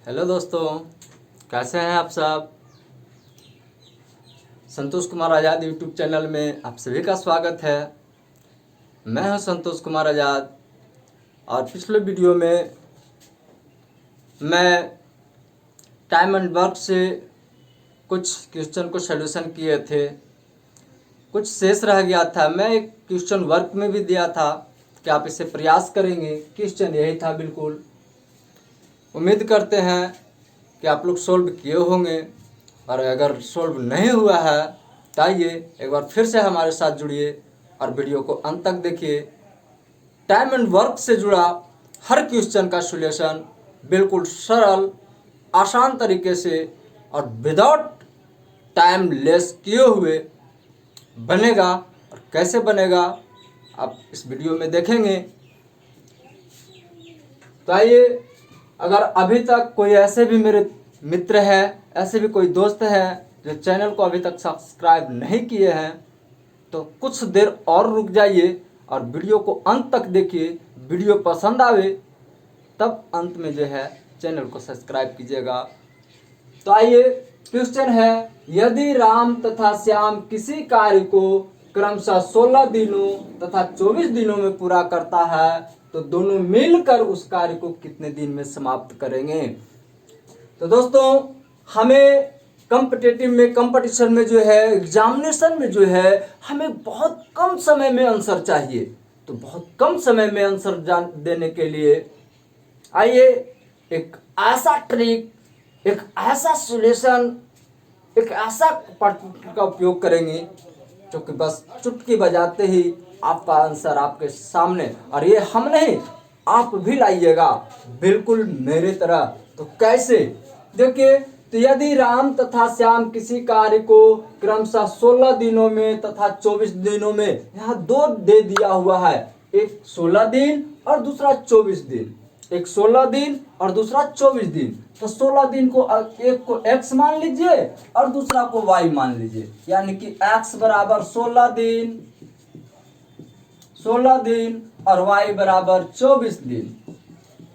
Hello दोस्तों, कैसे हैं आप सब। संतोष कुमार आज़ाद यूट्यूब चैनल में आप सभी का स्वागत है। मैं हूं संतोष कुमार आज़ाद और पिछले वीडियो में मैं टाइम एंड वर्क से कुछ क्वेश्चन को सलूशन किए थे। कुछ शेष रह गया था। मैं एक क्वेश्चन वर्क में भी दिया था कि आप इसे प्रयास करेंगे। क्वेश्चन यही था बिल्कुल। उम्मीद करते हैं कि आप लोग सोल्व किए होंगे और अगर सोल्व नहीं हुआ है तो आइए एक बार फिर से हमारे साथ जुड़िए और वीडियो को अंत तक देखिए। टाइम एंड वर्क से जुड़ा हर क्वेश्चन का सॉल्यूशन बिल्कुल सरल आसान तरीके से और विदाउट टाइम लेस किए हुए बनेगा। और कैसे बनेगा आप इस वीडियो में देखेंगे। तो आइए, अगर अभी तक कोई ऐसे भी मेरे मित्र हैं, ऐसे भी कोई दोस्त हैं जो चैनल को अभी तक सब्सक्राइब नहीं किए हैं तो कुछ देर और रुक जाइए और वीडियो को अंत तक देखिए। वीडियो पसंद आवे तब अंत में जो है चैनल को सब्सक्राइब कीजिएगा। तो आइए, क्वेश्चन है, यदि राम तथा श्याम किसी कार्य को क्रमशः 16 दिनों तथा 24 दिनों में पूरा करता है तो दोनों मिलकर उस कार्य को कितने दिन में समाप्त करेंगे। तो दोस्तों, हमें कॉम्पिटिटिव में, कंपटीशन में जो है, एग्जामिनेशन में जो है, हमें बहुत कम समय में आंसर चाहिए। तो बहुत कम समय में आंसर देने के लिए आइए एक ऐसा ट्रिक, एक ऐसा सॉल्यूशन, एक ऐसा पद्धति का उपयोग करेंगे जो कि बस चुटकी बजाते ही आपका आंसर आपके सामने। और ये हम नहीं, आप भी लाइएगा बिल्कुल मेरे तरह। तो कैसे, देखिए, तो यदि राम तथा श्याम किसी कार्य को क्रमशः 16 दिनों में तथा 24 दिनों में, यहाँ दो दे दिया हुआ है, एक 16 दिन और दूसरा 24 दिन, एक 16 दिन और दूसरा 24 दिन। तो 16 दिन को एक को x मान लीजिए और दूसरा को y मान लीजिए, यानी कि x बराबर 16 दिन और y बराबर 24 दिन।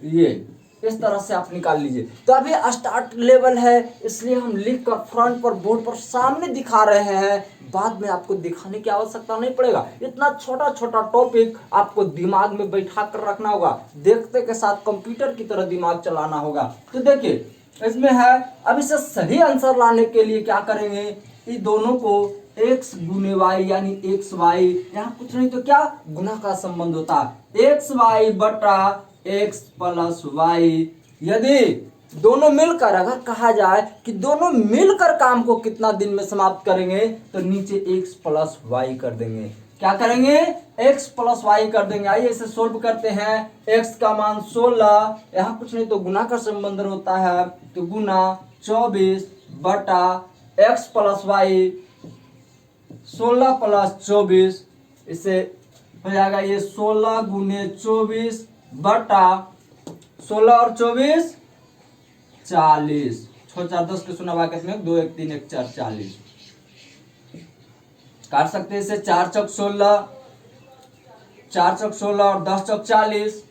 ये इस तरह से आप निकाल लीजिए। तो अभी स्टार्ट लेवल है, इसलिए हम लिख कर फ्रंट पर बोर्ड पर सामने दिखा रहे हैं। बाद में आपको दिखाने की आवश्यकता नहीं पड़ेगा। इतना छोटा छोटा टॉपिक आपको दिमाग में बैठा कर रखना होगा, देखते के साथ कंप्यूटर की तरह दिमाग चलाना होगा। तो देखिए, इसमें है, अब इसे सही आंसर लाने के लिए क्या करेंगे, इन दोनों को x गुने y यानी एक्स वाई, यहाँ कुछ नहीं तो क्या गुना का संबंध होता है, एक्स वाई बटा x प्लस वाई। यदि दोनों मिलकर, अगर कहा जाए कि दोनों मिलकर काम को कितना दिन में समाप्त करेंगे, तो नीचे x प्लस वाई कर देंगे। क्या करेंगे, x प्लस वाई कर देंगे। आइए इसे सोल्व करते हैं। x का मान 16, यहाँ कुछ नहीं तो गुना का संबंध होता है, तो गुना 24 बटा x प्लस वाई, 16 प्लस 24, इसे हो जाएगा ये 16 गुने 24 बटा 16 और 24 40, 6 4 10 के सुना वाक्य में 2 1 3 1 4 40 काट सकते हैं इसे। 4 चौक 16, 4 चौक 16 और 10 चौक 40,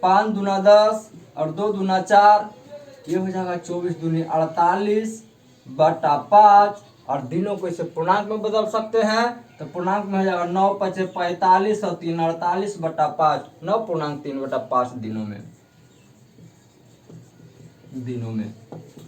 5 दूना 10 और 2 दूना 4, ये हो जाएगा 24 दूनी 48 बटा 5। और दिनों को इसे पूर्णांक में बदल सकते हैं, तो पूर्णांक में हो जाएगा 9 5 45 और 3 48 बटा 5, 9.3 बटा 5 दिनों में।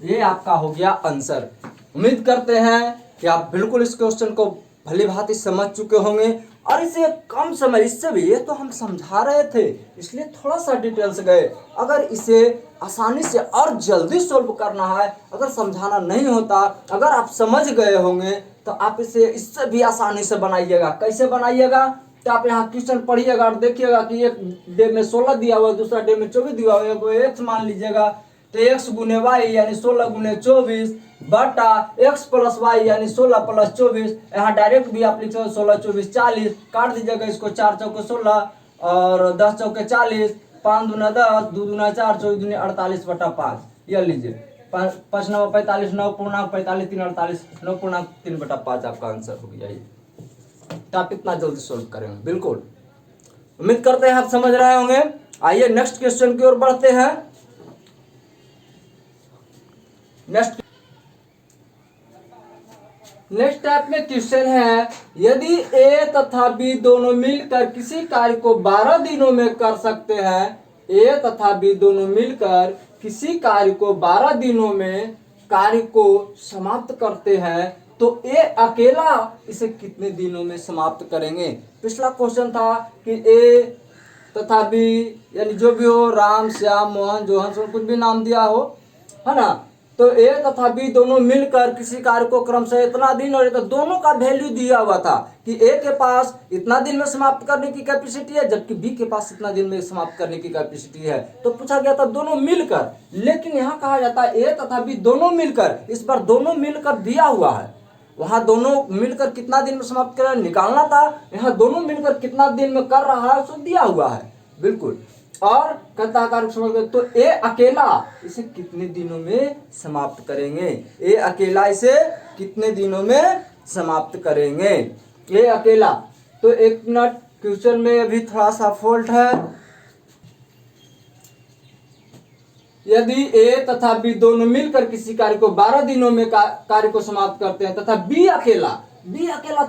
ये आपका हो गया आंसर। उम्मीद करते हैं कि आप बिल्कुल इस क्वेश्चन को भली भांति समझ चुके होंगे। और इसे कम समय, इससे भी, ये तो हम समझा रहे थे इसलिए थोड़ा सा डिटेल्स गए। अगर इसे आसानी से और जल्दी सोल्व करना है, अगर समझाना नहीं होता, अगर आप समझ गए होंगे तो आप इसे इससे भी आसानी से बनाइएगा। कैसे बनाइएगा, तो आप यहाँ क्वेश्चन पढ़िएगा और देखिएगा कि एक डे में 16 दिया हुआ है, दूसरा डे में 24 दिया हुआ है, x मान लीजिएगा, तो x गुने वाई यानी 16 गुने 24 बटा x प्लस वाई यानी 16 प्लस 24। यहाँ डायरेक्ट भी आप लिख सकते 16 24 40, काट दीजिएगा इसको। 4 चौके 16 और 10 चौके 40, 5 दूना 10, 2 दूना 4, 24 दूनी 48 बटा 5। यह लीजिए, 5 9 45, 9.45 3 48, 9.3 बटा 5 आपका आंसर हो गया। ये तो आप इतना जल्दी सोल्व करेंगे बिल्कुल। उम्मीद करते हैं आप समझ रहे होंगे। आइए नेक्स्ट क्वेश्चन की ओर बढ़ते हैं। नेक्स्ट टाइप में क्वेश्चन है, यदि ए तथा बी दोनों मिलकर किसी कार्य को 12 दिनों में कर सकते हैं, ए तथा बी दोनों मिलकर किसी कार्य को 12 दिनों में कार्य को समाप्त करते हैं, तो ए अकेला इसे कितने दिनों में समाप्त करेंगे। पिछला क्वेश्चन था कि ए तथा बी यानी जो भी हो, राम, श्याम, मोहन, जोहन, कुछ भी नाम दिया हो, है ना, तो ए तथा बी दोनों मिलकर किसी कार्य को क्रमशः इतना दिन, और तो दोनों का वैल्यू दिया हुआ था कि ए के पास इतना दिन में समाप्त करने की कैपेसिटी है, जबकि बी के पास इतना दिन में समाप्त करने की कैपेसिटी है। तो पूछा गया था दोनों मिलकर, लेकिन यहाँ कहा जाता है ए तथा बी दोनों मिलकर, इस बार दोनों मिलकर दिया हुआ है। वहां दोनों मिलकर कितना दिन में समाप्त कर निकालना था, यहाँ दोनों मिलकर कितना दिन में कर रहा है उसको दिया हुआ है, बिल्कुल। और कहता कार्य समझ गए, तो ए अकेला इसे कितने दिनों में समाप्त करेंगे, ए अकेला इसे कितने दिनों में समाप्त करेंगे, ए अकेला। तो एक मिनट, क्वेश्चन में अभी थोड़ा सा फॉल्ट है। यदि ए तथा बी दोनों मिलकर किसी कार्य को 12 दिनों में कार्य को समाप्त करते हैं तथा बी अकेला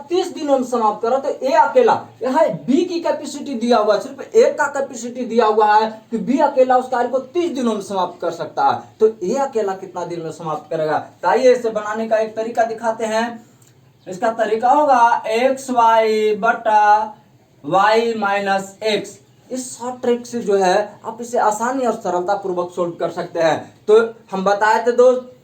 30 दिनों में समाप्त करा, तो ए अकेला, यहाँ बी की कैपेसिटी दिया हुआ है, सिर्फ ए का कैपेसिटी दिया हुआ है कि बी अकेला उस कार्य को 30 दिनों में समाप्त कर सकता है, तो ए अकेला कितना दिन में समाप्त करेगा। तो आइए इसे बनाने का एक तरीका दिखाते हैं। इसका तरीका होगा एक्स वाई बटा वाई माइनस एक्स। इस शॉर्ट ट्रिक से जो है आप इसे आसानी और सरलता पूर्वक सोल्व कर सकते हैं। तो हम बताए थे दोस्त,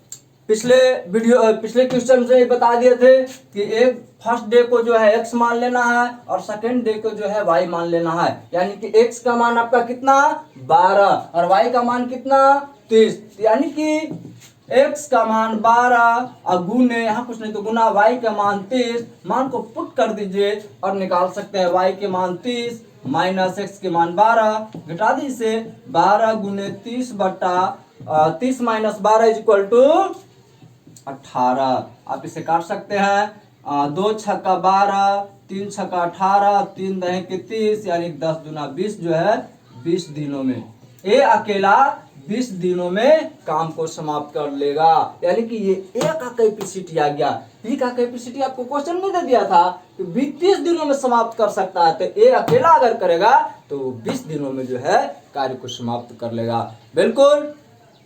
पिछले क्वेश्चन से बता दिए थे कि एक फर्स्ट डे को जो है x मान लेना है और सेकेंड डे को जो है y मान लेना है, यानी कि x का मान आपका कितना 12 और y का मान कितना 30, यानी कि x का मान 12 और गुने, यहाँ कुछ नहीं तो गुना y का मान 30, मान को पुट कर दीजिए और निकाल सकते हैं y के मान 30 माइनस x के मान 12, घटा दीजिए 12 गुने 30 बटा 30 माइनस 12 इज इक्वल टू 18। आप इसे काट सकते हैं, 2 छक्का 12, 3 छक्का 18, 3 दहे के 30, यानी 10 दूना 20 जो है 20 दिनों में ए अकेला 20 दिनों में काम को समाप्त कर लेगा। यानी कि ये ए का कैपेसिटी आ गया। बी का कैपेसिटी आपको क्वेश्चन में दे दिया था कि बी 30 दिनों में समाप्त कर सकता है, तो ए अकेला अगर करेगा तो 20 दिनों में जो है कार्य को समाप्त कर लेगा। बिल्कुल,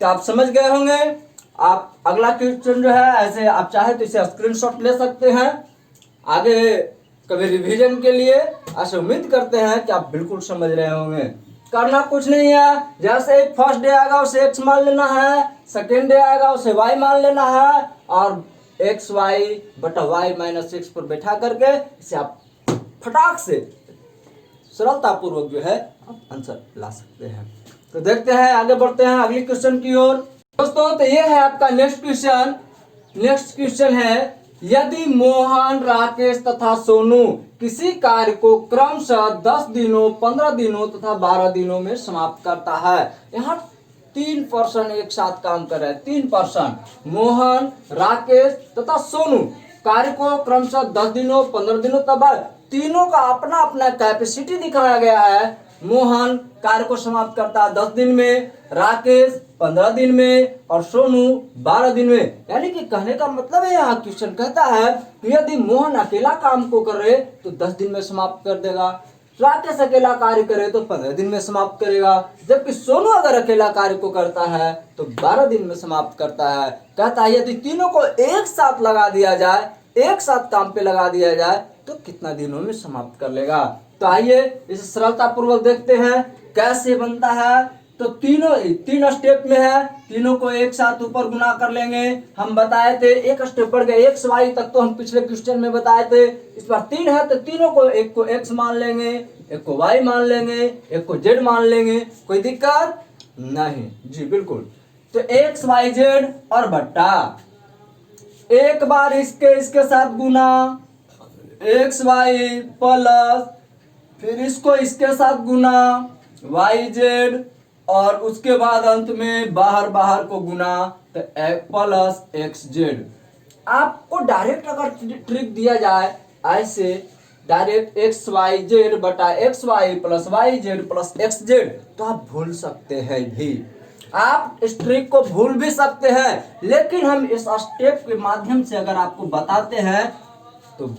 तो आप समझ गए होंगे। आप अगला क्वेश्चन जो है ऐसे आप चाहे तो इसे स्क्रीनशॉट ले सकते हैं आगे कभी रिवीजन के लिए। ऐसे उम्मीद करते हैं कि आप बिल्कुल समझ रहे होंगे। करना कुछ नहीं है, जैसे फर्स्ट डे आएगा उसे x मान लेना है, सेकेंड डे आएगा उसे y मान लेना है, और x y बटा y माइनस एक्स पर बैठा करके इसे आप फटाक से सरलता पूर्वक जो है आप आंसर ला सकते हैं। तो देखते हैं, आगे बढ़ते हैं अगले क्वेश्चन की ओर। दोस्तों, तो ये है आपका नेक्स्ट क्वेश्चन। नेक्स्ट क्वेश्चन है, यदि मोहन, राकेश तथा सोनू किसी कार्य को क्रमशः 10 दिनों, 15 दिनों तथा 12 दिनों में समाप्त करता है। यहाँ 3 पर्सन एक साथ काम कर रहे हैं, 3 पर्सन मोहन, राकेश तथा सोनू कार्य को क्रमशः 10 दिनों, 15 दिनों तक, तीनों का अपना अपना कैपेसिटी दिखाया गया है। मोहन कार्य को समाप्त करता है 10 दिन में, राकेश 15 दिन में और सोनू 12 दिन में। यानी कि कहने का मतलब है, यहाँ क्वेश्चन कहता है कि यदि मोहन अकेला काम को कर रहे तो 10 दिन में समाप्त कर देगा, राकेश अकेला कार्य करे तो 15 दिन में समाप्त करेगा, जबकि सोनू अगर अकेला कार्य को करता है तो 12 दिन में समाप्त करता है। कहता है यदि तीनों को एक साथ लगा दिया जाए, एक साथ काम पे लगा दिया जाए तो कितना दिनों में समाप्त कर लेगा। तो आइए इसे सरलता पूर्वक देखते हैं कैसे बनता है। तो तीन स्टेप में है, तीनों को एक साथ ऊपर गुना कर लेंगे। हम बताए थे एक स्टेप बढ़ गया एक्स वाई तक, तो हम पिछले क्वेश्चन में बताए थे। इस बार 3 है तो तीनों को, एक को एक्स मान लेंगे, एक को वाई मान लेंगे, एक को जेड मान लेंगे, कोई दिक्कत नहीं जी, बिल्कुल। तो एक्स वाई जेड और बट्टा, एक बार इसके साथ गुना एक्स वाई प्लस, फिर इसको इसके साथ गुना वाई जेड, और उसके बाद अंत में बाहर को गुना तो प्लस एक्स जेड। आपको डायरेक्ट अगर ट्रिक दिया जाए ऐसे डायरेक्ट एक्स वाई जेड बटा x y plus y z plus x z, तो आप भूल सकते हैं भी, आप इस ट्रिक को भूल भी सकते हैं। लेकिन हम इस स्टेप के माध्यम से अगर आपको बताते हैं तो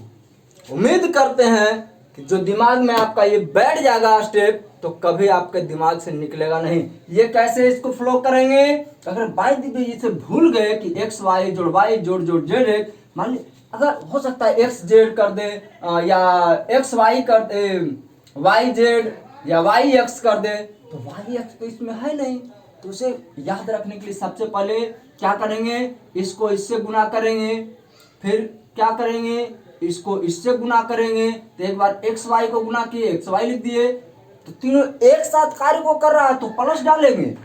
उम्मीद करते हैं कि जो दिमाग में आपका ये बैठ जाएगा स्टेप, तो कभी आपके दिमाग से निकलेगा नहीं। ये कैसे इसको फ्लो करेंगे, अगर बाई दीदी इसे भूल गए कि एक्स वाई जोड़ वाई जोड़ जोड़ जेड है, मान ली अगर हो सकता है एक्स जेड कर दे या एक्स वाई कर दे, वाई जेड या वाई एक्स कर दे, तो वाई एक्स तो इसमें है नहीं। तो उसे याद रखने के लिए सबसे पहले क्या करेंगे, इसको इससे गुना करेंगे, फिर क्या करेंगे, इसको इससे गुना करेंगे। तो एक बार एक्स वाई को गुना किए, एक्स वाई लिख दिए, तो तीनों एक साथ कार्य को कर रहा है तो प्लस डालेंगे,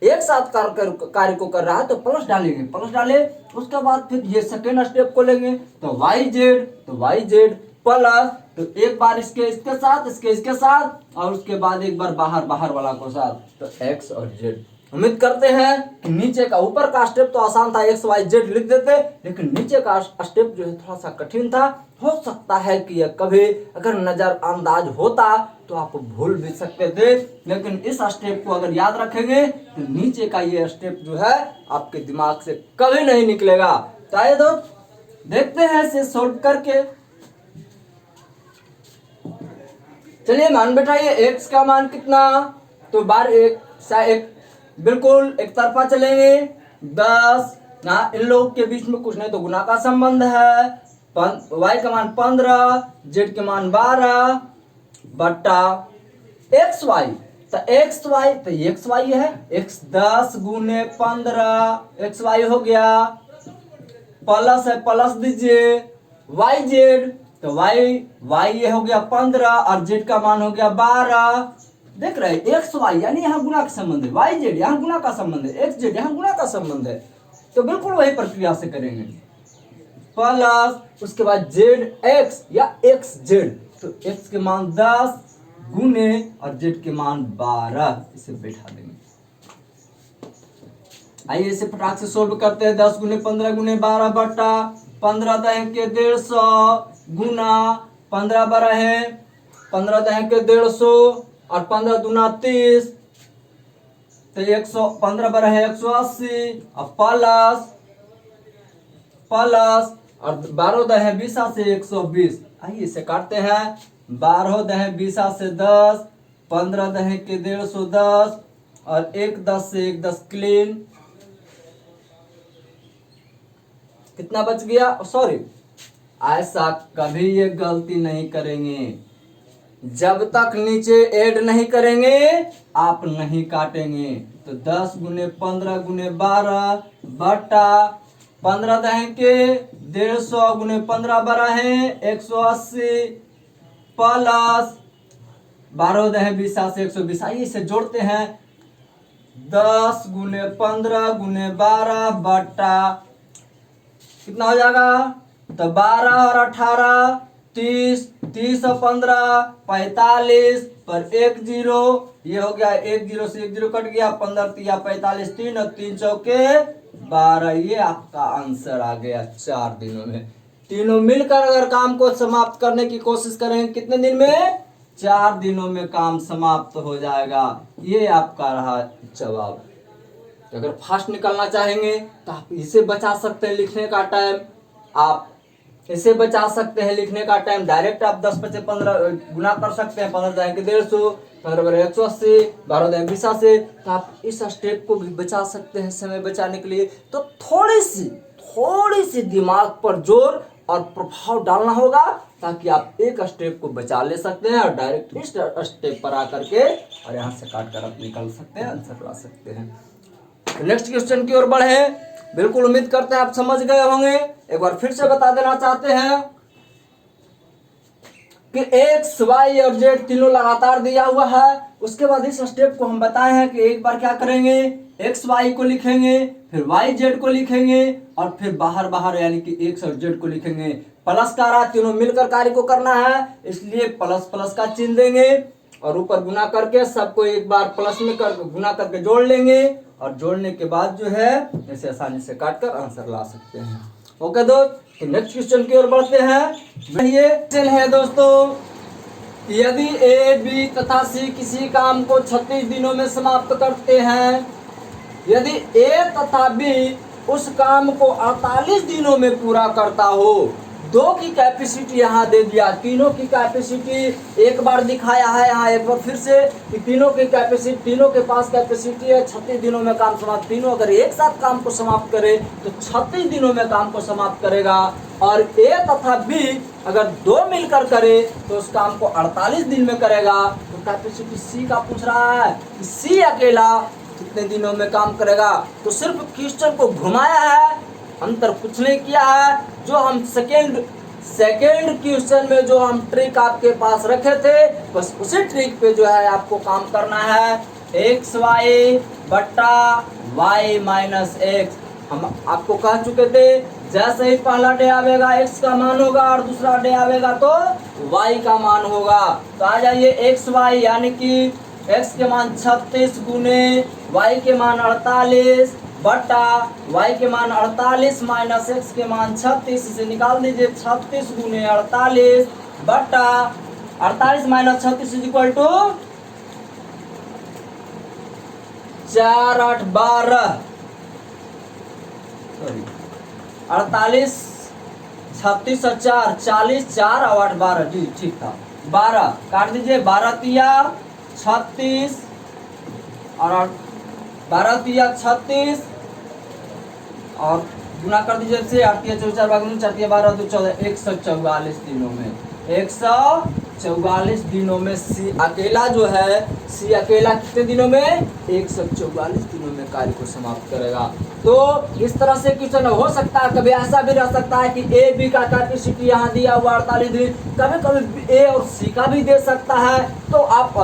एक साथ कार्य को कर रहा है तो प्लस डालेंगे, प्लस डाले। उसके बाद फिर ये सेकेंड स्टेप को लेंगे, तो वाई जेड प्लस, तो एक बार इसके साथ, इसके साथ, और उसके बाद एक बार बाहर वाला को साथ, तो एक्स और जेड। उम्मीद करते हैं कि नीचे का, ऊपर का स्टेप तो आसान था, एक्स वाई जेड लिख देते, लेकिन नीचे का स्टेप जो है थोड़ा सा कठिन था। हो सकता है कि यह कभी अगर नजरअंदाज होता तो आप भूल भी सकते थे, लेकिन इस स्टेप को अगर याद रखेंगे तो नीचे का ये स्टेप जो है आपके दिमाग से कभी नहीं निकलेगा। तो आइए दोस्त देखते हैं इसे सोल्व करके। चलिए मान बैठाइए, एक्स का मान कितना, तो बार एक बिल्कुल एक तरफा चलेंगे, 10 ना, इन लोग के बीच में कुछ नहीं तो गुना का संबंध है। वाई का मान 15, जेड के मान 12 बटा एक्स वाई, तो एक्स वाई तो एक्स वाई है, एक्स 10 गुने 15 एक्स वाई हो गया, प्लस है प्लस दीजिए, वाई जेड तो वाई ये हो गया 15 और जेड का मान हो गया 12। देख रहे हैं एक्स वाई यानी यहाँ गुना का संबंध है, वाई जेड यहाँ गुना का संबंध है, एक्स जेड यहाँ गुना का संबंध है, तो बिल्कुल वही प्रक्रिया से करेंगे। प्लस उसके बाद जेड एक्स या एक्स जेड, तो एक्स के मान 10 गुने और जेड के मान 12, इसे बैठा देंगे। आइए इसे फटाक से सोल्व करते हैं। 10 गुने 15 गुने 12 बटा 15 दह के 150 गुना 15 12 है 15 दह के 150 और 15 दूना 30, तो 115 12 है 180 और प्लस और 12 दह 20 से 120। आइए इसे काटते हैं। 12 दह 20 से 10, 15 दह के 150 और 1 10 से 1 10 क्लीन, कितना बच गया, सॉरी ऐसा कभी ये गलती नहीं करेंगे, जब तक नीचे ऐड नहीं करेंगे आप नहीं काटेंगे। तो 10 गुने 15 गुने 12 बटा 15 दह के 150 गुने 15 12 है 180 प्लस 12 दह 20 से 120। आइए इसे जोड़ते हैं। 10 गुने 15 गुने 12 बटा कितना हो जाएगा, तो 12 और 18 30, 30 और 15 45 पर 1 0, ये हो गया 1 0 से 1 0 कट गया, 15 तिया 45 3 और 3 चौके 12। ये आपका आंसर आ गया 4 दिनों में। तीनों मिलकर अगर काम को समाप्त करने की कोशिश करेंगे कितने दिन में, 4 दिनों में काम समाप्त हो जाएगा। ये आपका रहा जवाब। अगर फास्ट निकलना चाहेंगे तो आप इसे बचा सकते हैं लिखने का टाइम, आप इसे बचा सकते हैं लिखने का टाइम। डायरेक्ट आप 10 5 15 गुना कर सकते हैं, 15 दह के 150 15 12 180 12 दह 20 से, तो आप इस स्टेप को भी बचा सकते हैं समय बचाने के लिए। तो थोड़ी सी दिमाग पर जोर और प्रभाव डालना होगा ताकि आप एक स्टेप को बचा ले सकते हैं और डायरेक्ट इस स्टेप पर आकर के और यहाँ से काट कर आप निकल सकते हैं, आंसर ला सकते हैं। नेक्स्ट क्वेश्चन की ओर बढ़े। बिल्कुल उम्मीद करते हैं आप समझ गए होंगे। एक बार फिर से बता देना चाहते हैं कि एक्स वाई और जेड तीनों लगातार दिया हुआ है। उसके बाद इस स्टेप को हम बताए हैं कि एक बार क्या करेंगे, एक्स वाई को लिखेंगे, फिर वाई जेड को लिखेंगे और फिर बाहर यानी कि एक्स और जेड को लिखेंगे। प्लस का रहा, तीनों मिलकर कार्य को करना है, इसलिए प्लस प्लस का चिन्ह देंगे और ऊपर गुना करके सबको एक बार प्लस में कर गुना करके जोड़ लेंगे और जोड़ने के बाद जो है इसे आसानी से काट कर आंसर ला सकते हैं। ओके दोस्त, तो नेक्स्ट क्वेश्चन की ओर बढ़ते हैं। ये क्वेश्चन है दोस्तों, यदि ए, बी तथा सी किसी काम को 36 दिनों में समाप्त करते हैं, यदि ए तथा बी उस काम को 48 दिनों में पूरा करता हो, दो की कैपेसिटी यहाँ दे दिया, तीनों की कैपेसिटी एक बार दिखाया है यहाँ एक बार फिर से कि तीनों की कैपेसिटी, तीनों के पास कैपेसिटी है 36 दिनों में काम समाप्त। तीनों अगर एक साथ काम को समाप्त करे तो 36 दिनों में काम को समाप्त करेगा। और ए तथा बी अगर दो मिलकर करे तो उस काम को 48 दिन में करेगा। तो कैपेसिटी सी का पूछ रहा है कि सी अकेला कितने दिनों में काम करेगा। तो सिर्फ क्वेश्चन को घुमाया है, अंतर कुछ नहीं किया है। जो हम सेकेंड क्वेश्चन में जो हम ट्रिक आपके पास रखे थे, बस उसी ट्रिक पे जो है आपको काम करना है। एक्स वाई बट्टा वाई माइनस एक्स, हम आपको कह चुके थे जैसे ही पहला डे आवेगा एक्स का मान होगा और दूसरा डे आवेगा तो वाई का मान होगा। तो आ जाइए एक्स वाई यानी कि एक्स के मान 36 गुने वाई के मान 48 बटा वाई के मान 48 माइनस एक्स के मान 36, इसे निकाल दीजिए। 36 गुने 48 बटा 48 माइनस 36 इज इक्वल टू 4 8 12, 48 36 और 4 40, 4 और 8 12, जी ठीक था। 12 काट दीजिए, 12 तिया 36 और 12 तिया 36 और गुना कर दीजिए से 8 तिया 4 भाग 4 तिया 12 2 14, 144 दिनों में, 144 दिनों में सी अकेला जो है, सी अकेला कितने दिनों में, 144 दिनों में कार्य को समाप्त करेगा। तो इस तरह से क्वेश्चन हो सकता है, कभी ऐसा भी रह सकता है कि ए बी का कैपेसिटी यहाँ दिया हुआ 48 दिन, कभी कभी ए और सी का भी दे सकता है। तो आप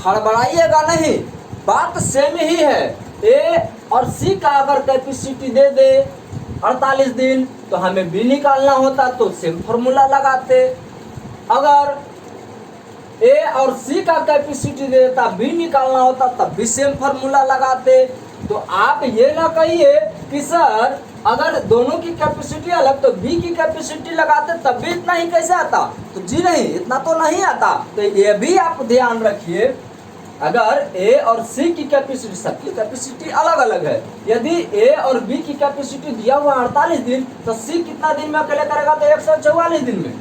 हड़बड़ाइएगा नहीं, बात सेम ही है। ए और सी का अगर कैपेसिटी दे दे 48 दिन तो हमें बी निकालना होता तो सेम फॉर्मूला लगाते। अगर ए और सी का कैपेसिटी दे देता, बी निकालना होता तब भी सेम फॉर्मूला लगाते। तो आप ये ना कहिए कि सर अगर दोनों की कैपेसिटी अलग तो बी की कैपेसिटी लगाते तब भी इतना ही कैसे आता। तो जी नहीं, इतना तो नहीं आता। तो ये भी आप ध्यान रखिए, अगर ए और सी की कैपेसिटी, सबकी कैपेसिटी अलग अलग है। यदि ए और बी की कैपेसिटी दिया हुआ 48 दिन तो सी कितना दिन में अकेले करेगा, तो 144 दिन में।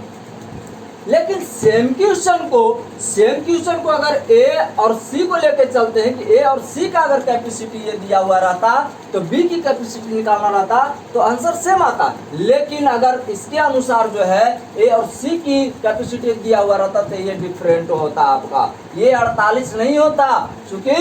लेकिन सेम क्वेश्चन को अगर ए और सी को लेकर चलते हैं कि ए और सी का अगर कैपेसिटी ये दिया हुआ रहता तो बी की कैपेसिटी निकालना रहता तो आंसर सेम आता। लेकिन अगर इसके अनुसार जो है ए और सी की कैपेसिटी दिया हुआ रहता तो ये डिफरेंट होता आपका, ये 48 नहीं होता, क्योंकि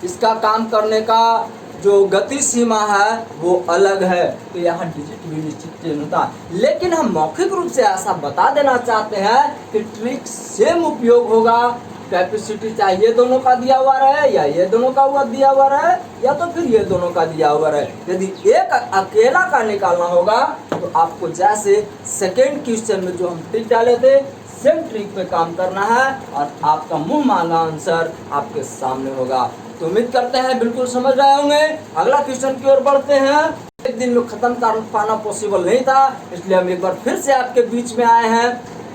इसका काम करने का जो गति सीमा है वो अलग है। तो यहाँ डिजिट भी निश्चित चेंज होता है। लेकिन हम मौखिक रूप से ऐसा बता देना चाहते हैं कि ट्रिक सेम उपयोग होगा, कैपेसिटी चाहे ये दोनों का दिया हुआ रहे या ये दोनों का दिया हुआ रहे या तो फिर ये दोनों का दिया हुआ रहे। यदि एक अकेला का निकालना होगा तो आपको जैसे सेकेंड क्वेश्चन में जो हम ट्रिक डाले थे सेम ट्रिक पे काम करना है और आपका मुंह मांगा आंसर आपके सामने होगा। तो उम्मीद करते हैं बिल्कुल समझ रहे होंगे। अगला क्वेश्चन की ओर बढ़ते हैं। एक दिन में खत्म कर पाना पॉसिबल नहीं था, इसलिए हम एक बार फिर से आपके बीच में आए हैं।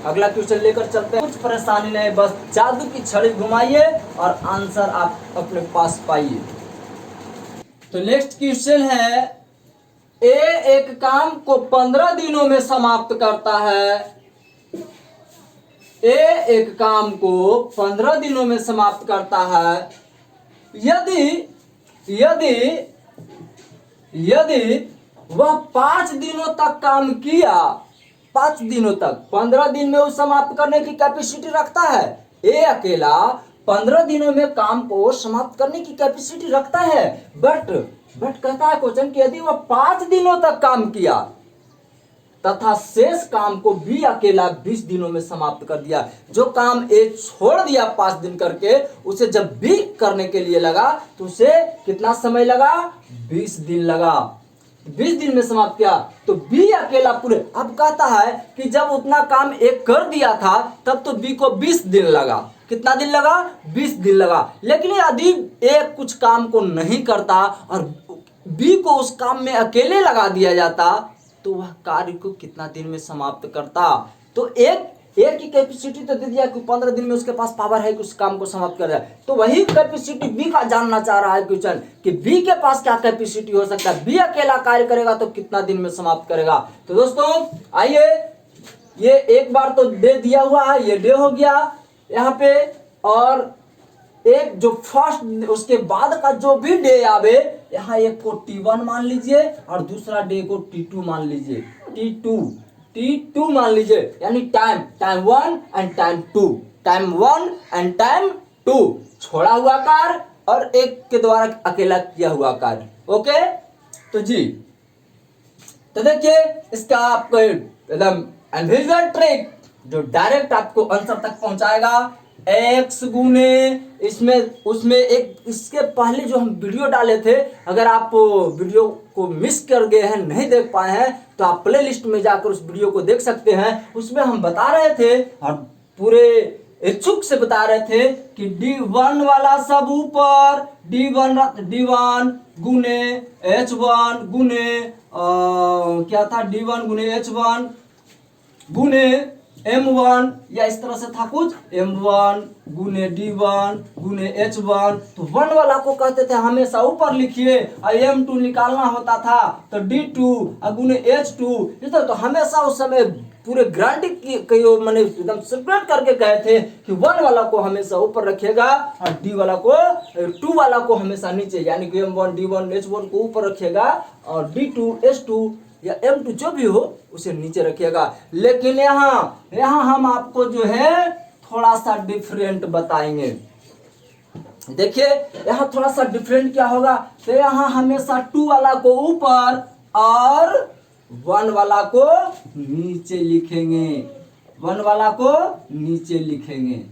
अगला क्वेश्चन लेकर चलते हैं। कुछ परेशानी नहीं, बस जादू की छड़ी घुमाइए और आंसर आप अपने पास पाइए। तो नेक्स्ट क्वेश्चन है, ए एक काम को 15 दिनों में समाप्त करता है। ए एक काम को 15 दिनों में समाप्त करता है। यदि वह 5 दिनों तक काम किया, 5 दिनों तक, 15 दिन में वो समाप्त करने की कैपेसिटी रखता है। ए अकेला 15 दिनों में काम को समाप्त करने की कैपेसिटी रखता है। बट कहता है क्वेश्चन कि यदि वह 5 दिनों तक काम किया तथा शेष काम को बी अकेला 20 दिनों में समाप्त कर दिया। जो काम ए छोड़ दिया 5 दिन करके, उसे जब बी करने के लिए लगा तो उसे कितना समय लगा, 20 दिन लगा। 20 दिन में समाप्त किया तो बी अकेला पूरे। अब कहता है कि जब उतना काम ए कर दिया था तब तो बी को 20 दिन लगा। कितना दिन लगा, 20 दिन लगा। लेकिन यदि ए कुछ काम को नहीं करता और बी को उस काम में अकेले लगा दिया जाता तो वह कार्य को कितना दिन में समाप्त करता। तो एक की कैपेसिटी तो दे दिया कि 15 दिन में उसके पास पावर है कि उस काम को समाप्त कर जाए। तो वही कैपेसिटी बी का जानना चाह रहा है क्वेश्चन कि बी के पास क्या कैपेसिटी हो सकता है, बी अकेला कार्य करेगा तो कितना दिन में समाप्त करेगा। तो दोस्तों आइए, ये एक बार तो डे दिया हुआ है, ये डे हो गया यहाँ पे, और एक जो फर्स्ट उसके बाद का जो भी डे आवे, यहाँ एक को T1 मान लीजिए और दूसरा डे को T2 मान लीजिए, T2 मान लीजिए, यानी time 1 and time 2, time 1 and time 2, छोड़ा हुआ कार्य और एक के द्वारा अकेला किया हुआ कार्य। ओके, तो जी तो देखिए इसका आपको एकदम एनविजन ट्रिक जो डायरेक्ट आपको आंसर तक पहुंचाएगा। x गुने इसमें उसमें एक इसके पहले जो हम वीडियो डाले थे, अगर आप वीडियो को मिस कर गए हैं, नहीं देख पाए हैं, तो आप प्ले लिस्ट में जाकर उस वीडियो को देख सकते हैं। उसमें हम बता रहे थे और पूरे इच्छुक से बता रहे थे कि D1 वाला सब ऊपर, D1 गुने H1 गुने क्या था, D1 गुने H1 गुने M1, या इस तरह से था कुछ, M1 गुने D1 गुने H1। तो 1 वाला को कहते थे हमेशा ऊपर लिखिए, और M2 निकालना होता था तो D2 गुने H2। तो हमेशा उस समय पूरे गारंटी मैंने एकदम सेपरेट करके कहे थे कि 1 वाला को हमेशा ऊपर रखिएगा और D वाला को 2 वाला को हमेशा नीचे, यानी कि M1 D1 H1 को ऊपर रखिएगा और D2 H2 या M2 जो भी हो उसे नीचे रखिएगा। लेकिन यहाँ हम आपको जो है थोड़ा सा डिफरेंट बताएंगे। देखिए यहाँ थोड़ा सा डिफरेंट क्या होगा, तो यहाँ हमेशा 2 वाला को ऊपर और 1 वाला को नीचे लिखेंगे, 1 वाला को नीचे लिखेंगे।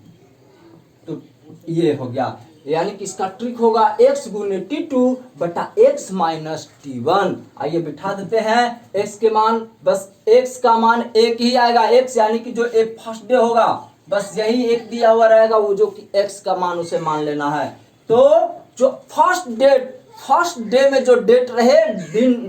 तो ये हो गया, यानी कि इसका ट्रिक होगा x गुने T2 बटा x माइनस T1। आइए बिठा देते हैं x के मान, बस x का मान एक ही आएगा, x यानी कि जो एक फर्स्ट डे होगा बस यही एक दिया हुआ रहेगा, वो जो कि x का मान उसे मान लेना है। तो जो फर्स्ट डे में जो डेट रहे,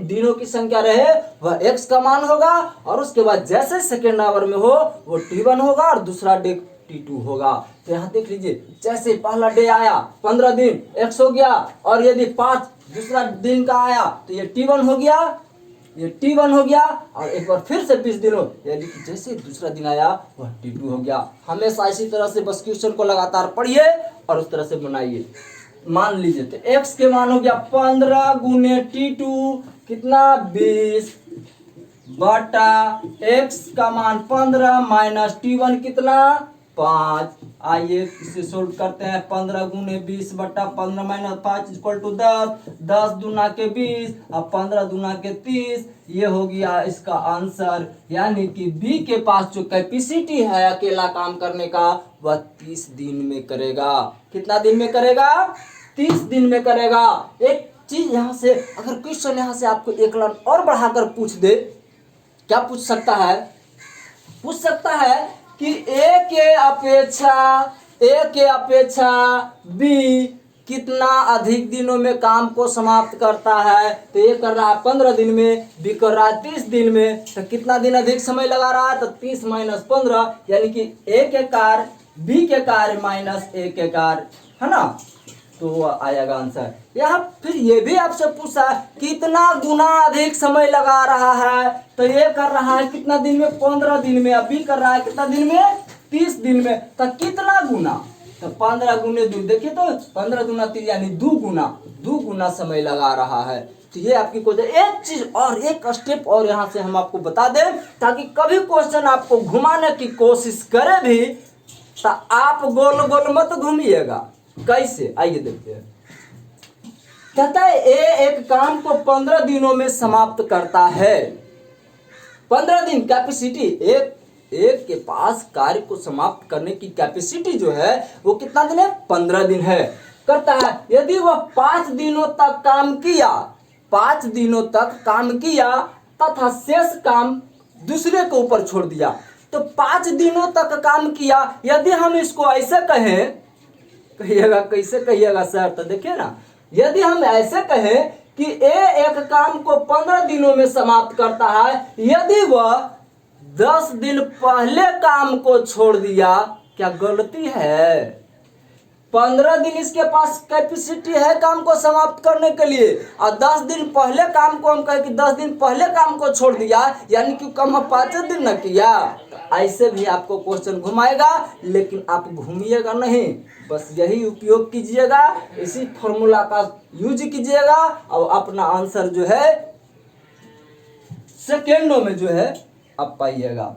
दिनों की संख्या रहे, वह x का मान होगा, और उसके बाद जैसे सेकेंड आवर में हो वो T1 होगा और दूसरा डे T2 होगा। तो यहाँ देख लीजिए, जैसे पहला डे आया 15 दिन x हो गया, और यदि 5 दूसरा दिन का आया तो ये T1 हो गया, ये T1 हो गया, और एक बार फिर से 20 दिन हो, यानी कि जैसे दूसरा दिन आया वह T2 हो गया। हमेशा इसी तरह से बस क्वेश्चन को लगातार पढ़िए और उस तरह से बनाइए। मान लीजिए तो x के मान हो गया 15 गुने T2 कितना 20 बटा x का मान 15 माइनस T1 कितना 5। आइए इसे सोल्व करते हैं। 15 गुने 20 बटा 15 माइनस 5 इक्वल टू 10, 10 दूना के 20 और 15 दूना के 30। ये हो गया इसका आंसर, यानी कि बी के पास जो कैपेसिटी है अकेला काम करने का वह 30 दिन में करेगा। कितना दिन में करेगा? 30 दिन में करेगा। एक चीज यहाँ से, अगर क्वेश्चन यहाँ से आपको एक लाइन और बढ़ाकर पूछ दे, क्या पूछ सकता है? पूछ सकता है कि ए के अपेक्षा बी कितना अधिक दिनों में काम को समाप्त करता है। तो ये कर रहा है 15 दिन में, बी कर रहा है 30 दिन में, तो कितना दिन अधिक समय लगा रहा है? तो 30 माइनस 15, यानी कि ए के कार्य बी के कार्य माइनस ए के कार्य, है ना। तो आएगा आंसर। यहाँ फिर ये भी आपसे पूछा कितना गुना अधिक समय लगा रहा है, तो ये कर रहा है कितना दिन में? 15 दिन में। अभी कर रहा है कितना दिन में? 30 दिन में। तो कितना गुना? तो 15 गुने 2, देखिए तो 15 गुना 3 यानी 2 गुना समय लगा रहा है। तो ये आपकी क्वेश्चन, एक चीज और एक स्टेप और यहाँ से हम आपको बता दें, ताकि कभी क्वेश्चन आपको घुमाने की कोशिश करे भी तो आप गोल गोल मत घूमिएगा। कैसे? आइए देखते हैं। कहता है ए एक काम को 15 दिनों में समाप्त करता है। 15 दिन कैपेसिटी, एक के पास कार्य को समाप्त करने की कैपेसिटी जो है वो कितना दिन है? 15 दिन है। करता है यदि वह 5 दिनों तक काम किया, 5 दिनों तक काम किया तथा शेष काम दूसरे के ऊपर छोड़ दिया। तो 5 दिनों तक काम किया, यदि हम इसको ऐसे कहें, कहिएगा कैसे कहिएगा सर? तो देखिए ना, यदि हम ऐसे कहें कि एक काम को 15 दिनों में समाप्त करता है यदि वह 10 दिन पहले काम को छोड़ दिया। क्या गलती है? 15 दिन इसके पास कैपेसिटी है काम को समाप्त करने के लिए, और 10 दिन पहले काम को हम कहें कि 10 दिन पहले काम को छोड़ दिया, यानी कि कम 5 दिन न किया। ऐसे भी आपको क्वेश्चन घुमाएगा, लेकिन आप घूमिएगा नहीं, बस यही उपयोग कीजिएगा, इसी फॉर्मूला का यूज कीजिएगा और अपना आंसर जो है सेकेंडों में जो है आप पाइएगा।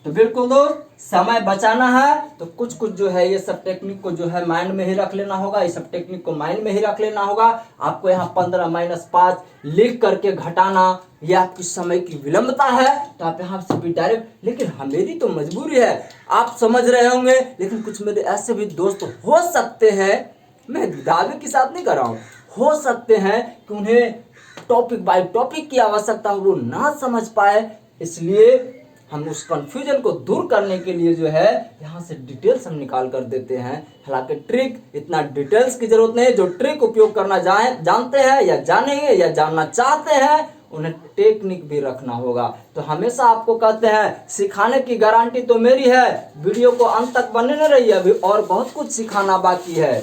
तो बिल्कुल दोस्त, समय बचाना है तो कुछ कुछ जो है ये सब टेक्निक को जो है माइंड में ही रख लेना होगा, ये सब टेक्निक को माइंड में ही रख लेना होगा। आपको यहाँ 15 - 5 लिख करके घटाना, ये आपकी समय की विलंबता है, तो आप यहाँ से भी डायरेक्ट, लेकिन मेरी तो मजबूरी है, आप समझ रहे होंगे, लेकिन कुछ मेरे ऐसे भी दोस्त हो सकते हैं, मैं दावे के साथ नहीं कर रहा हूँ, हो सकते हैं कि उन्हें टॉपिक बाय टॉपिक की आवश्यकता हो, वो ना समझ पाए, इसलिए हम उस कंफ्यूजन को दूर करने के लिए जो है यहाँ से डिटेल्स हम निकाल कर देते हैं। हालांकि ट्रिक इतना डिटेल्स की जरूरत नहीं है, जो ट्रिक उपयोग करना जानते हैं या जानेंगे या जानना चाहते हैं उन्हें टेक्निक भी रखना होगा। तो हमेशा आपको कहते हैं सिखाने की गारंटी तो मेरी है, वीडियो को अंत तक बने न रहिए, अभी और बहुत कुछ सिखाना बाकी है।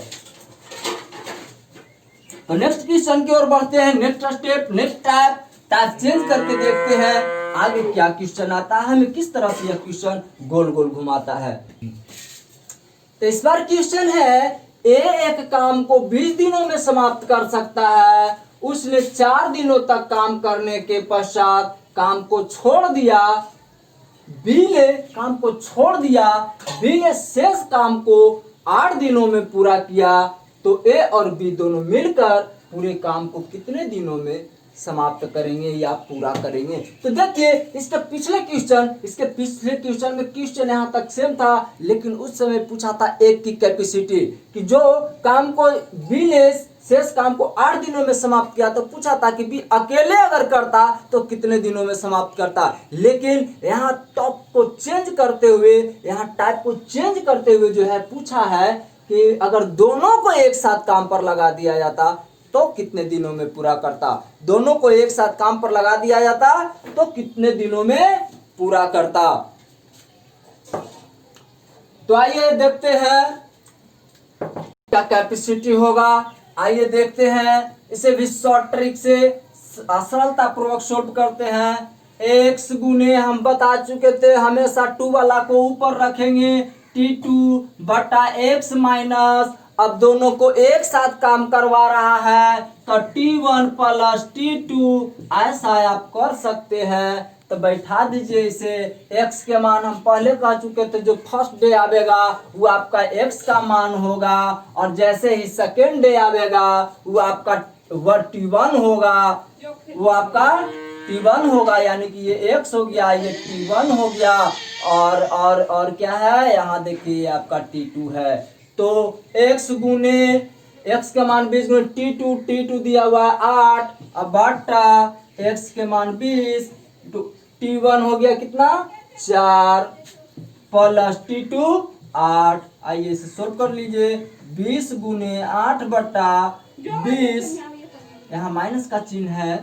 तो नेक्स्ट क्वेश्चन की ओर बढ़ते हैं, next step, next type change करके देखते हैं आगे क्या क्वेश्चन आता है, हमें किस तरह से यह क्वेश्चन गोल गोल घुमाता है। तो इस बार क्वेश्चन है, एक काम को 20 दिनों में समाप्त कर सकता है, उसने 4 दिनों तक काम करने के पश्चात काम को छोड़ दिया, बी ने काम को छोड़ दिया, बी ने शेष काम को 8 दिनों में पूरा किया, तो ए और बी दोनों मिलकर पूरे काम को कितने दिनों में समाप्त करेंगे या पूरा करेंगे। तो देखिए इसके पिछले क्वेश्चन में क्वेश्चन यहाँ तक सेम था, लेकिन उस समय पूछा था एक की कैपेसिटी, कि जो काम को बी ने शेष काम को 8 दिनों में समाप्त किया, तो पूछा था कि बी अकेले अगर करता तो कितने दिनों में समाप्त करता। लेकिन यहाँ टॉप को चेंज करते हुए, यहाँ टाइप को चेंज करते हुए जो है पूछा है कि अगर दोनों को एक साथ काम पर लगा दिया जाता तो कितने दिनों में पूरा करता। दोनों को एक साथ काम पर लगा दिया जाता तो कितने दिनों में पूरा करता। तो आइए देखते हैं क्या कैपेसिटी होगा। आइए देखते हैं, इसे भी शॉर्ट ट्रिक से सरलता पूर्वक सोल्व करते हैं। x गुने हम बता चुके थे, हमेशा 2 वाला को ऊपर रखेंगे, t2 बटा x माइनस, अब दोनों को एक साथ काम करवा रहा है तो t1 प्लस t2, ऐसा आप कर सकते हैं। तो बैठा दीजिए इसे, x के मान हम पहले कह चुके थे, जो फर्स्ट डे आवेगा वो आपका x का मान होगा, और जैसे ही सेकेंड डे आवेगा वो आपका t1 होगा, वो आपका t1 होगा, यानी कि ये x हो गया, ये t1 हो गया, और क्या है यहाँ देखिए आपका t2 है। तो x गुने x के मान 20 गुने t2 दिया हुआ है 8, अब बटा x के मान 20, t1 हो गया कितना 4 प्लस t2 8। आइए इसे सोल्व कर लीजिए, 20 गुने 8 बटा 20, यहाँ माइनस का चिन्ह है,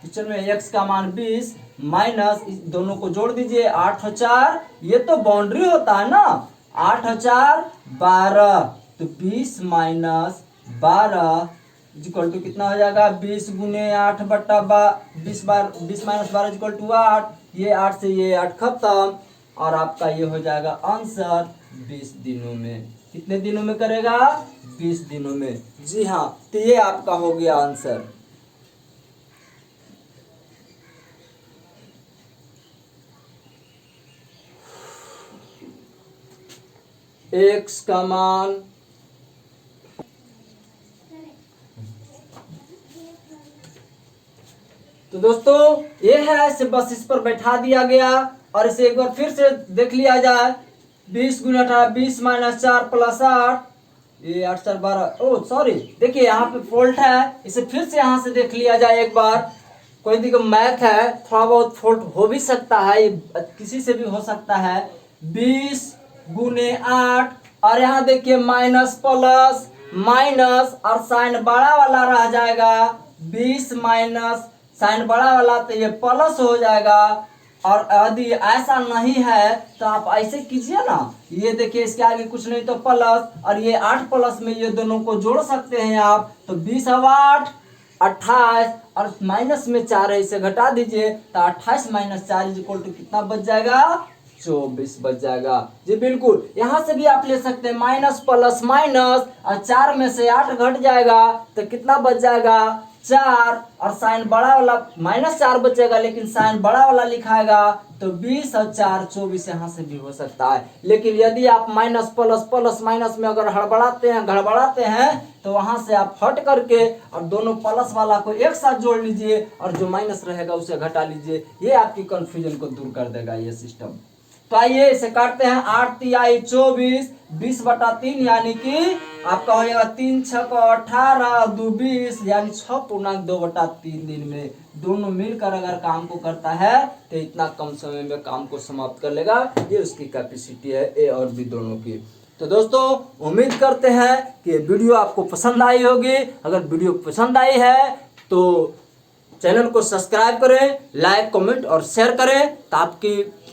पिक्चर में x का मान 20 माइनस, दोनों को जोड़ दीजिए, 8 और 4, ये तो बाउंड्री होता है ना, 8 और 4 12, तो 20 माइनस 12 इक्वल टू कितना हो जाएगा, 20 गुने 8 बटा 20 माइनस 12 इक्वल टू 8, ये 8 से ये 8 खत्म, और आपका ये हो जाएगा आंसर 20 दिनों में। कितने दिनों में करेगा, 20 दिनों में। जी हाँ, तो ये आपका हो गया आंसर। x का मान तो दोस्तों ये है, इसे बस इस पर बैठा दिया गया, और इसे एक बार फिर से देख लिया जाए, 20 गुना 18, 20 माइनस 4 प्लस 8, ये 8 4 12, ओ सॉरी, देखिए यहाँ पे फॉल्ट है, इसे फिर से यहाँ से देख लिया जाए एक बार। कोई दिक्कत, मैथ है, थोड़ा बहुत फॉल्ट हो भी सकता है, किसी से भी हो सकता है। 20 गुने 8, और यहाँ देखिए माइनस प्लस माइनस, और साइन बड़ा वाला रह जाएगा, 20 माइनस साइन बड़ा वाला तो ये प्लस हो जाएगा। और यदि ऐसा नहीं है तो आप ऐसे कीजिए ना, ये देखिए इसके आगे कुछ नहीं तो प्लस, और ये 8 प्लस में ये दोनों को जोड़ सकते हैं आप, तो 20 और 8 28, और माइनस में 4 है, इसे घटा दीजिए तो 28 माइनस 4 इज इक्वल टू कितना बच जाएगा, 24 बच जाएगा। जी बिल्कुल, यहां से भी आप ले सकते हैं माइनस प्लस माइनस, और 4 में से 8 घट जाएगा तो कितना बच जाएगा, 4, और साइन बड़ा वाला -4 बचेगा, लेकिन साइन बड़ा वाला लिखाएगा तो 20 और 4 24 यहाँ से भी हो सकता है। लेकिन यदि आप माइनस प्लस प्लस माइनस में अगर गड़बड़ाते हैं तो वहां से आप हट करके और दोनों प्लस वाला को एक साथ जोड़ लीजिए और जो माइनस रहेगा उसे घटा लीजिए। ये आपकी कंफ्यूजन को दूर कर देगा ये सिस्टम। तो आइए इसे काटते हैं। 8 तिहाई 24, 20/3 यानी कि आपका हो जाएगा 3 6 18 2 20 यानी 6.2/3 दिन में दोनों मिलकर अगर काम को करता है तो इतना कम समय में काम को समाप्त कर लेगा। ये उसकी कैपेसिटी है ए और बी दोनों की। तो दोस्तों उम्मीद करते हैं कि वीडियो आपको पसंद आई होगी। अगर वीडियो पसंद आई है तो चैनल को सब्सक्राइब करें, लाइक कमेंट और शेयर करें, तो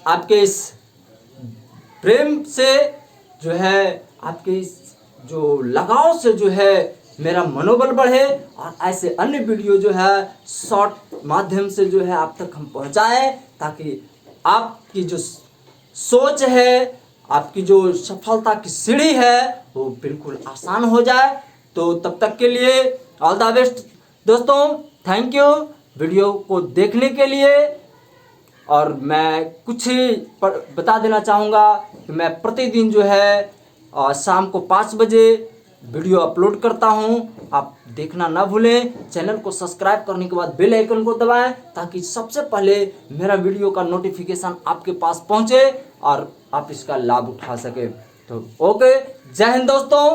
आपके इस प्रेम से जो है, आपके इस जो लगाव से जो है मेरा मनोबल बढ़े और ऐसे अन्य वीडियो जो है शॉर्ट माध्यम से जो है आप तक हम पहुंचाएं, ताकि आपकी जो सोच है, आपकी जो सफलता की सीढ़ी है वो बिल्कुल आसान हो जाए। तो तब तक के लिए ऑल द बेस्ट दोस्तों, थैंक यू वीडियो को देखने के लिए। और मैं कुछ ही बता देना चाहूँगा कि मैं प्रतिदिन जो है शाम को 5 बजे वीडियो अपलोड करता हूँ। आप देखना ना भूलें। चैनल को सब्सक्राइब करने के बाद बेल आइकन को दबाएं ताकि सबसे पहले मेरा वीडियो का नोटिफिकेशन आपके पास पहुँचे और आप इसका लाभ उठा सकें। तो ओके, जय हिंद दोस्तों।